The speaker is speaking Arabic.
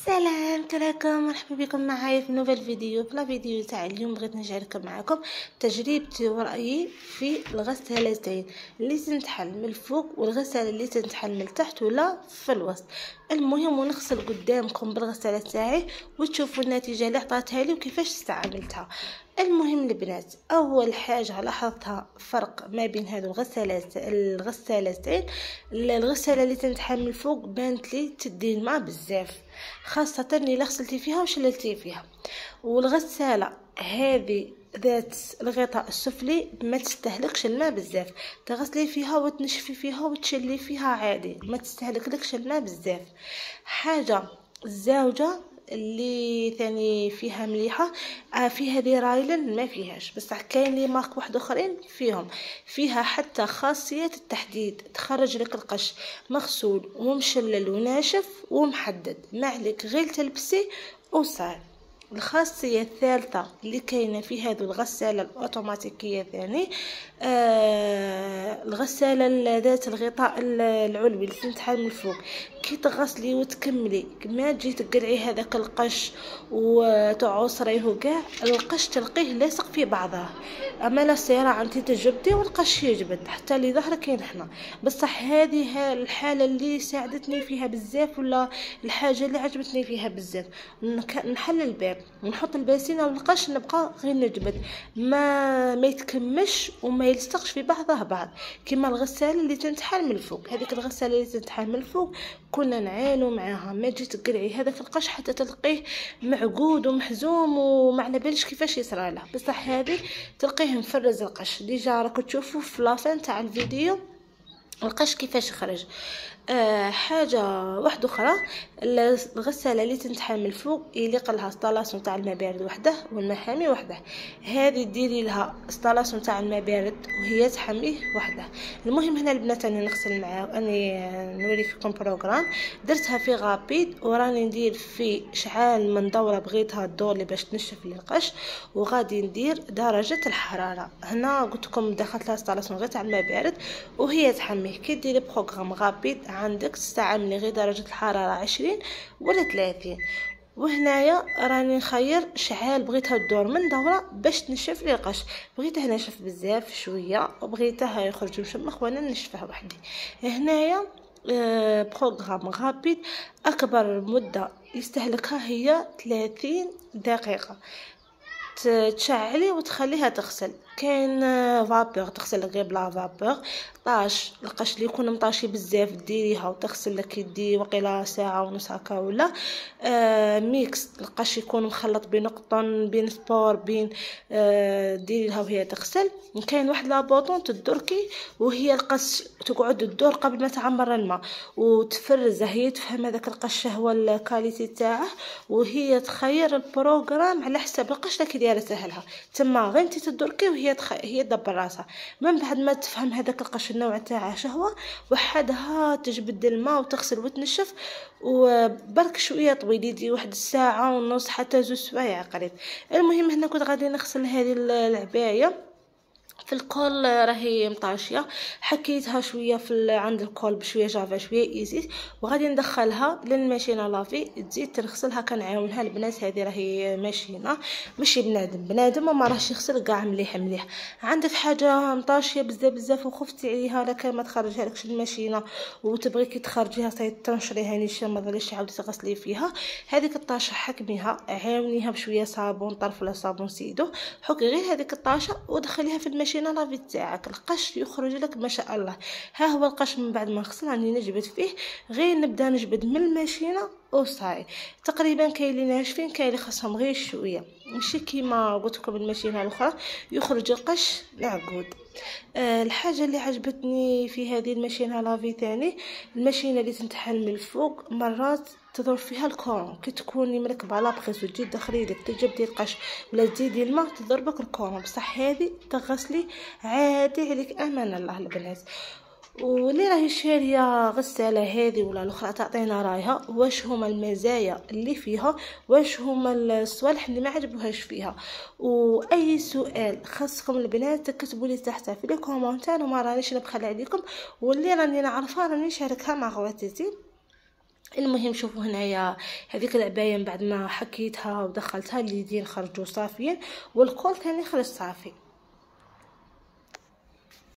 سلام عليكم، مرحبا بكم معايا في نوفيل فيديو. في الفيديو تاع اليوم بغيت نشارك معكم تجربتي ورأيي في الغسالتين اللي تنتحل من الفوق والغسالة اللي تنتحل من التحت ولا في الوسط. المهم ونغسل قدامكم بالغسالة تاعي وتشوفوا النتيجة اللي عطاتها لي وكيفاش استعملتها. المهم البنات، اول حاجه لاحظتها فرق ما بين هذو الغسالتين. الغساله اللي تنتحمل الفوق بانت لي تدي الماء بزاف، خاصه اللي غسلتي فيها وشللتي فيها. والغساله هذه ذات الغطاء السفلي ما تستهلكش الماء بزاف، تغسلي فيها وتنشفي فيها وتشلي فيها عادي، ما تستهلكلكش الماء بزاف. حاجه الزاوجه اللي ثاني فيها مليحه في هذه رايلن ما فيهاش، بصح كاين لي مارك واحد اخرين فيها حتى خاصيه التحديد، تخرج لك القش مغسول ومشلل وناشف ومحدد، ما عليك غير تلبسي وصار. الخاصيه الثالثه اللي كاينه في هذه الغساله الاوتوماتيكيه ثاني، الغساله ذات الغطاء العلوي اللي تنتحل من الفوق، كي تغسلي وتكملي ما تجي تقلعي هذاك القش وتعصريه كاع، القش تلقيه لاصق في بعضه. اما لا سيرة انت تجبدي والقش يجبد حتى اللي ظهرك ينحنى. بصح هذه الحاله اللي ساعدتني فيها بزاف، ولا الحاجه اللي عجبتني فيها بزاف، نحل الباب ونحط الباسينه والقش نبقى غير نجبد، ما يتكمش وما يلصقش في بعض كما الغساله اللي تنتحل من الفوق. هذيك الغساله اللي تنتحل من الفوق كنا نعانوا معاها، ما تجي تقلعي هذاك القش حتى تلقيه معقود ومحزوم وما على بالش كيفاش يصرى له. بصح هذه تلقيه مفرز القش، ديجا راكم تشوفوا في لافين تاع الفيديو القش كيفاش خرج. حاجه واحده اخرى، الغساله اللي تنتحل من الفوق يليق لها اسطالاسيون تاع الماء بارد وحده والماء حامي وحده. هذه ديري لها اسطالاسيون تاع الماء بارد وهي تحميه وحده. المهم هنا البنات انا نغسل معاه، اني نوري فيكم بروغرام درتها في غابيد، وراني ندير في شحال من دوره بغيتها الدور اللي باش تنشف لي القش، وغادي ندير درجه الحراره. هنا قلت لكم دخلت لها اسطالاسيون غير تاع الماء بارد وهي تحميه. كي ديري بروغرام غابيد عندك تستعملي غير درجة الحرارة 20 ولا 30. وهنايا راني نخير شحال بغيتها الدور من دورة باش تنشف لي القش، بغيته ناشف بزاف شوية وبغيته يخرج مشمخ وانا نشفه وحدي. هنايا بروغرام غابيد اكبر مدة يستهلكها هي 30 دقيقة. تشعلي وتخليها تغسل. كاين فابور تغسل غير بلا فابور، طاش القش اللي يكون مطاشي بزاف ديريها وتغسل لك يدي وقيلا ساعه ونص هكا، ولا ميكس القش يكون مخلط بين قطن بين سبور بين ديري لها وهي تغسل. كاين واحد لابوطون تدركي وهي القش تقعد تدور قبل ما تعمر الماء وتفرزه، هي تفهم هذاك القش هو الكاليتي تاعه، وهي تخير البروغرام على حسب القش اللي دايره سهلها. تما غير انت تدركي وهي هي تدبر راسها. من بعد ما تفهم هذاك القش النوع تاعه شهوه وحدها تجبد الماء وتغسل وتنشف، وبرك شويه طويل يدي واحد الساعه ونص حتى 2 سوايع قريب. المهم هنا كنت غادي نغسل هذه العبايه في الكول راهي مطاشيه، حكيتها شويه في عند الكول بشويه جافا شويه ايزيت، وغادي ندخلها للماشينه لافي تزيد تغسلها. كنعاونها البنات، هذه راهي ماشينه ماشي بنادم وما راهش يغسل كاع مليح. عندك حاجه مطاشيه بزاف وخفتي عليها لكن ما تخرجها لكش الماشينه وتبغي كي تخرجيها تنشريها نيشان ما ظليش تعاودي تغسلي فيها، هذيك الطاشه حكميها عاونيها بشويه صابون طرف ولا صابون سيدو، حكي غير هذيك الطاشه ودخليها في الماشينه لافي تاعك، القش يخرج لك ما شاء الله. ها هو القش من بعد ما نغسل راني نجبد فيه، غير نبدا نجبد من الماشينه وصاي. تقريبا كاين اللي ناشفين كاين اللي خاصهم غير شويه، ماشي كيما قلت لكم الماشينه الاخرى يخرج القش معقود. الحاجه اللي عجبتني في هذه الماشينه لافي ثاني، الماشينه اللي تنتحل من الفوق مرات تضرب فيها الكورون، كي تكوني مركبه لابخيس وتجي تدخلي لك تجبدي القش ولا تزيدي الماء تضربك الكورون. بصح هذه تغسلي عادي عليك امان الله البنات. واللي راهي شاريه غساله هذه ولا الاخرى تعطينا رايها واش هما المزايا اللي فيها، واش هما الصوالح اللي ما عجبوهاش فيها. واي سؤال خاصكم البنات تكتبوا لي تحت في لي كومونتير وما رانيش نبخل عليكم، واللي راني نعرفها راني نشاركها مع خواتاتي. المهم شوفوا هنايا هذيك العبايه من بعد ما حكيتها ودخلتها اليدين خرجوا صافيين والكول تاني خرج صافي.